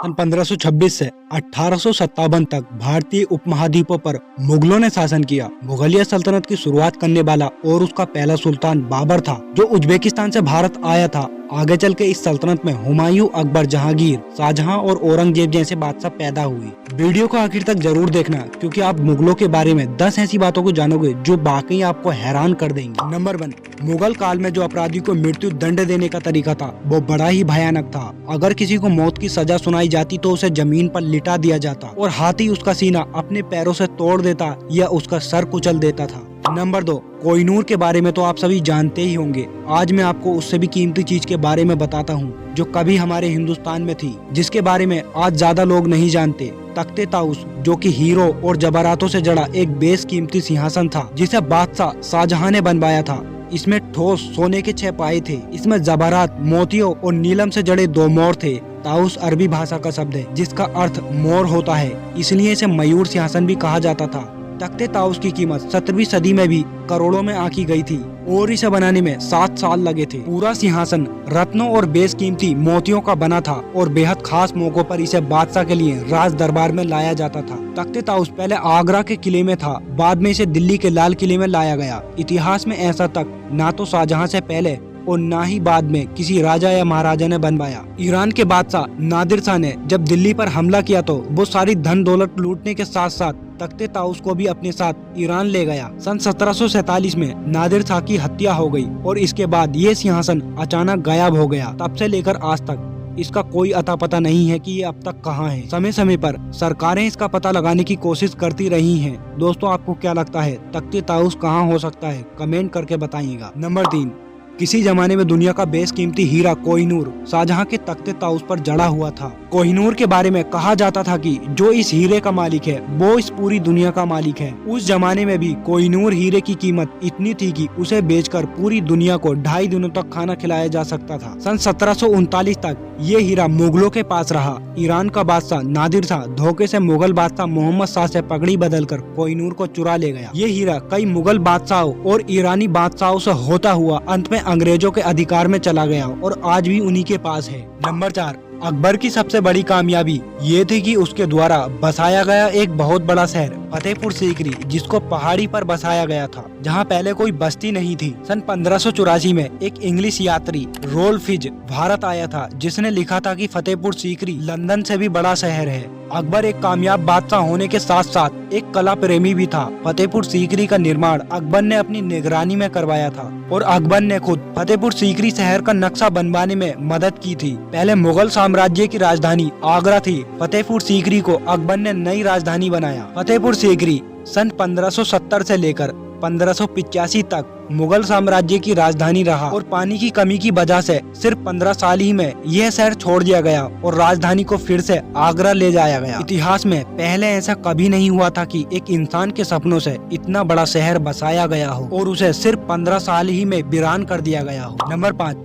सन 1526 से 1857 तक भारतीय उपमहाद्वीपों पर मुगलों ने शासन किया। मुगलिया सल्तनत की शुरुआत करने वाला और उसका पहला सुल्तान बाबर था, जो उज्बेकिस्तान से भारत आया था। आगे चल के इस सल्तनत में हुमायूं, अकबर, जहांगीर, शाहजहां और औरंगजेब जैसे बादशाह पैदा हुए। वीडियो को आखिर तक जरूर देखना, क्योंकि आप मुगलों के बारे में 10 ऐसी बातों को जानोगे जो वाकई आपको हैरान कर देंगे। नंबर 1, मुगल काल में जो अपराधी को मृत्यु दंड देने का तरीका था वो बड़ा ही भयानक था। अगर किसी को मौत की सजा सुनाई जाती तो उसे जमीन पर लिटा दिया जाता और हाथी उसका सीना अपने पैरों से तोड़ देता या उसका सर कुचल देता था। नंबर 2, कोहिनूर के बारे में तो आप सभी जानते ही होंगे। आज मैं आपको उससे भी कीमती चीज के बारे में बताता हूँ जो कभी हमारे हिंदुस्तान में थी, जिसके बारे में आज ज्यादा लोग नहीं जानते। तख्ते ताउस, जो कि हीरो और जवाहरातों से जड़ा एक बेशकीमती सिंहासन था, जिसे बादशाह शाहजहां ने बनवाया था। इसमें ठोस सोने के 6 पाए थे। इसमें जवाहरात, मोतियों और नीलम से जड़े 2 मोर थे। ताउस अरबी भाषा का शब्द है जिसका अर्थ मोर होता है, इसलिए इसे मयूर सिंहासन भी कहा जाता था। तख्ते ताउस की कीमत 17वीं सदी में भी करोड़ों में आंकी गई थी और इसे बनाने में 7 साल लगे थे। पूरा सिंहासन रत्नों और बेशकीमती मोतियों का बना था और बेहद खास मौकों पर इसे बादशाह के लिए राज दरबार में लाया जाता था। तख्ते ताउस पहले आगरा के किले में था, बाद में इसे दिल्ली के लाल किले में लाया गया। इतिहास में ऐसा तक ना तो शाहजहां से पहले और ना ही बाद में किसी राजा या महाराजा ने बनवाया। ईरान के बादशाह नादिर शाह ने जब दिल्ली पर हमला किया तो वो सारी धन दौलत लूटने के साथ साथ तख्ते ताउस को भी अपने साथ ईरान ले गया। सन 1747 में नादिर शाह की हत्या हो गई और इसके बाद ये सिंहासन अचानक गायब हो गया। तब से लेकर आज तक इसका कोई अता पता नहीं है कि ये अब तक कहाँ है। समय समय पर सरकारें इसका पता लगाने की कोशिश करती रही हैं। दोस्तों, आपको क्या लगता है तख्ते ताउस कहाँ हो सकता है? कमेंट करके बताइएगा। नंबर 3, किसी जमाने में दुनिया का बेशकीमती हीरा कोहिनूर शाहजहां के तख्ते ताउस पर जड़ा हुआ था। कोहिनूर के बारे में कहा जाता था कि जो इस हीरे का मालिक है वो इस पूरी दुनिया का मालिक है। उस जमाने में भी कोहिनूर हीरे की कीमत इतनी थी कि उसे बेचकर पूरी दुनिया को 2.5 दिनों तक खाना खिलाया जा सकता था। सन 1739 तक ये हीरा मुगलों के पास रहा। ईरान का बादशाह नादिर शाह धोखे से मुगल बादशाह मोहम्मद शाह से पगड़ी बदलकर कोहिनूर को चुरा ले गया। ये हीरा कई मुगल बादशाहों और ईरानी बादशाहों से होता हुआ अंत में अंग्रेजों के अधिकार में चला गया और आज भी उन्हीं के पास है। नंबर 4, अकबर की सबसे बड़ी कामयाबी ये थी कि उसके द्वारा बसाया गया एक बहुत बड़ा शहर फतेहपुर सीकरी, जिसको पहाड़ी पर बसाया गया था जहां पहले कोई बस्ती नहीं थी। सन 1584 में एक इंग्लिश यात्री रोल्फ फिज भारत आया था, जिसने लिखा था कि फतेहपुर सीकरी लंदन से भी बड़ा शहर है। अकबर एक कामयाब बादशाह होने के साथ साथ एक कला प्रेमी भी था। फतेहपुर सीकरी का निर्माण अकबर ने अपनी निगरानी में करवाया था और अकबर ने खुद फतेहपुर सीकरी शहर का नक्शा बनवाने में मदद की थी। पहले मुगल साम्राज्य की राजधानी आगरा थी। फतेहपुर सीकरी को अकबर ने नई राजधानी बनाया। फतेहपुर सीकरी सन 1570 से लेकर 1585 तक मुगल साम्राज्य की राजधानी रहा और पानी की कमी की वजह से सिर्फ 15 साल ही में यह शहर छोड़ दिया गया और राजधानी को फिर से आगरा ले जाया गया। इतिहास में पहले ऐसा कभी नहीं हुआ था कि एक इंसान के सपनों से इतना बड़ा शहर बसाया गया हो और उसे सिर्फ 15 साल ही में वीरान कर दिया गया हो। नंबर 5,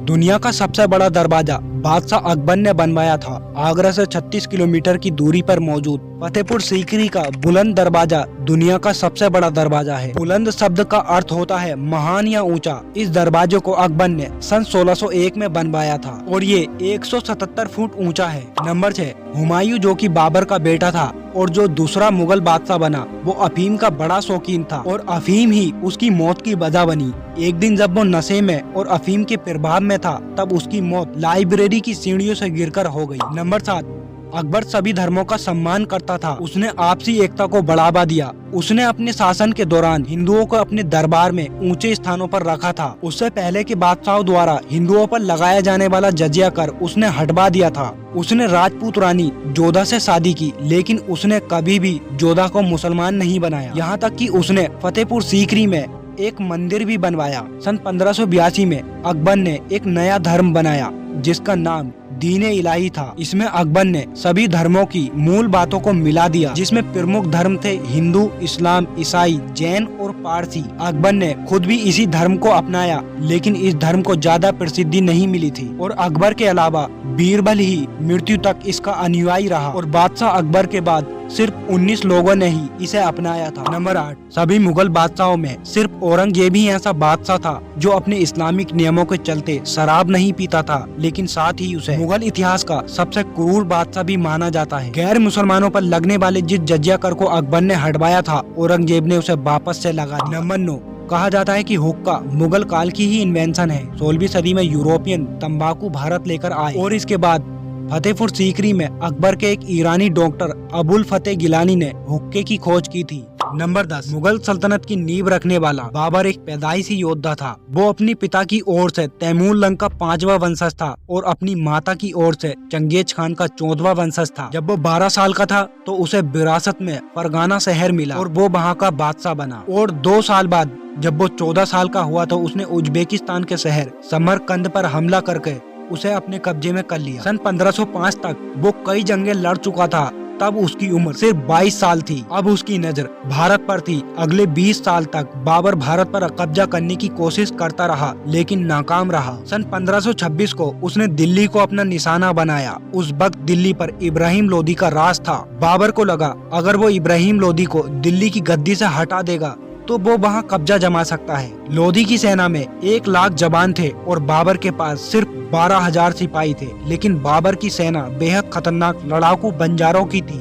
दुनिया का सबसे बड़ा दरवाजा बादशाह अकबर ने बनवाया था। आगरा से 36 किलोमीटर की दूरी पर मौजूद फतेहपुर सीकरी का बुलंद दरवाजा दुनिया का सबसे बड़ा दरवाजा है। बुलंद शब्द का अर्थ होता है महान या ऊंचा। इस दरवाजे को अकबर ने सन 1601 में बनवाया था और ये 177 फुट ऊंचा है। नंबर 6, हुमायूं, जो कि बाबर का बेटा था और जो दूसरा मुगल बादशाह बना, वो अफीम का बड़ा शौकीन था और अफीम ही उसकी मौत की वजह बनी। एक दिन जब वो नशे में और अफीम के प्रभाव में था तब उसकी मौत लाइब्रेरी की सीढ़ियों से गिरकर हो गई। नंबर 7, अकबर सभी धर्मों का सम्मान करता था। उसने आपसी एकता को बढ़ावा दिया। उसने अपने शासन के दौरान हिंदुओं को अपने दरबार में ऊंचे स्थानों पर रखा था। उससे पहले के बादशाहों द्वारा हिंदुओं पर लगाया जाने वाला जजिया कर उसने हटवा दिया था। उसने राजपूत रानी जोधा से शादी की, लेकिन उसने कभी भी जोधा को मुसलमान नहीं बनाया। यहाँ तक कि उसने फतेहपुर सीकरी में एक मंदिर भी बनवाया। सन 1582 में अकबर ने एक नया धर्म बनाया जिसका नाम दीन-ए इलाही था। इसमें अकबर ने सभी धर्मों की मूल बातों को मिला दिया, जिसमें प्रमुख धर्म थे हिंदू, इस्लाम, ईसाई, जैन और पारसी। अकबर ने खुद भी इसी धर्म को अपनाया, लेकिन इस धर्म को ज्यादा प्रसिद्धि नहीं मिली थी और अकबर के अलावा बीरबल ही मृत्यु तक इसका अनुयायी रहा और बादशाह अकबर के बाद सिर्फ 19 लोगों ने ही इसे अपनाया था। नंबर 8, सभी मुगल बादशाहों में सिर्फ औरंगजेब ही ऐसा बादशाह था जो अपने इस्लामिक नियमों के चलते शराब नहीं पीता था, लेकिन साथ ही उसे मुगल इतिहास का सबसे क्रूर बादशाह भी माना जाता है। गैर मुसलमानों पर लगने वाले जिस जजिया कर को अकबर ने हटवाया था, औरंगजेब ने उसे वापस से लगा दिया। नंबर 9, कहा जाता है कि हुक्का मुगल काल की ही इन्वेंशन है। 16वीं सदी में यूरोपियन तंबाकू भारत लेकर आए और इसके बाद फतेहपुर सीकरी में अकबर के एक ईरानी डॉक्टर अबुल फतेह गिलानी ने हुक्के की खोज की थी। नंबर 10, मुगल सल्तनत की नींव रखने वाला बाबर एक पैदाइशी योद्धा था। वो अपनी पिता की ओर से तैमूर लंग का 5वां वंशज था और अपनी माता की ओर से चंगेज खान का 14वां वंशज था। जब वो 12 साल का था तो उसे विरासत में फरगाना शहर मिला और वो वहाँ का बादशाह बना। और 2 साल बाद जब वो 14 साल का हुआ तो उसने उज्बेकिस्तान के शहर समरकंद पर हमला करके उसे अपने कब्जे में कर लिया। सन 1505 तक वो कई जंगें लड़ चुका था। तब उसकी उम्र सिर्फ 22 साल थी। अब उसकी नजर भारत पर थी। अगले 20 साल तक बाबर भारत पर कब्जा करने की कोशिश करता रहा, लेकिन नाकाम रहा। सन 1526 को उसने दिल्ली को अपना निशाना बनाया। उस वक्त दिल्ली पर इब्राहिम लोदी का राज था। बाबर को लगा अगर वो इब्राहिम लोदी को दिल्ली की गद्दी से हटा देगा तो वो वहाँ कब्जा जमा सकता है। लोधी की सेना में 1 लाख जवान थे और बाबर के पास सिर्फ 12,000 सिपाही थे, लेकिन बाबर की सेना बेहद खतरनाक लड़ाकू बंजारों की थी।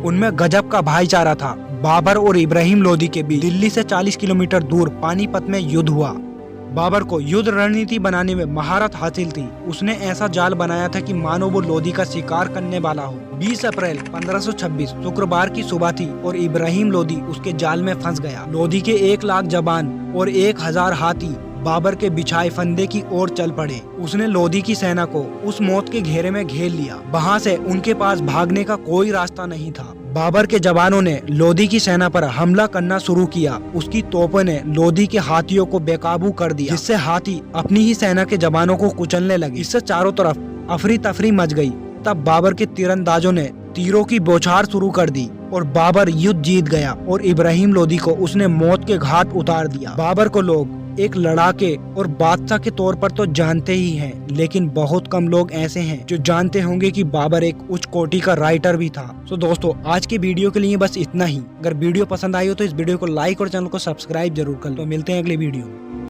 उनमें गजब का भाईचारा था। बाबर और इब्राहिम लोदी के बीच दिल्ली से 40 किलोमीटर दूर पानीपत में युद्ध हुआ। बाबर को युद्ध रणनीति बनाने में महारत हासिल थी। उसने ऐसा जाल बनाया था कि मानो वो लोदी का शिकार करने वाला हो। 20 अप्रैल 1526 शुक्रवार की सुबह थी और इब्राहिम लोदी उसके जाल में फंस गया। लोदी के 1 लाख जवान और 1000 हाथी बाबर के बिछाए फंदे की ओर चल पड़े। उसने लोदी की सेना को उस मौत के घेरे में घेर लिया। वहाँ से उनके पास भागने का कोई रास्ता नहीं था। बाबर के जवानों ने लोदी की सेना पर हमला करना शुरू किया। उसकी तोपों ने लोदी के हाथियों को बेकाबू कर दिया, जिससे हाथी अपनी ही सेना के जवानों को कुचलने लगे। इससे चारों तरफ अफरी तफरी मच गई। तब बाबर के तीरंदाजों ने तीरों की बौछार शुरू कर दी और बाबर युद्ध जीत गया और इब्राहिम लोदी को उसने मौत के घाट उतार दिया। बाबर को लोग एक लड़ाके और बादशाह के तौर पर तो जानते ही हैं, लेकिन बहुत कम लोग ऐसे हैं जो जानते होंगे कि बाबर एक उच्च कोटि का राइटर भी था। तो दोस्तों, आज की वीडियो के लिए बस इतना ही। अगर वीडियो पसंद आई हो तो इस वीडियो को लाइक और चैनल को सब्सक्राइब जरूर कर लो। मिलते हैं अगली वीडियो में।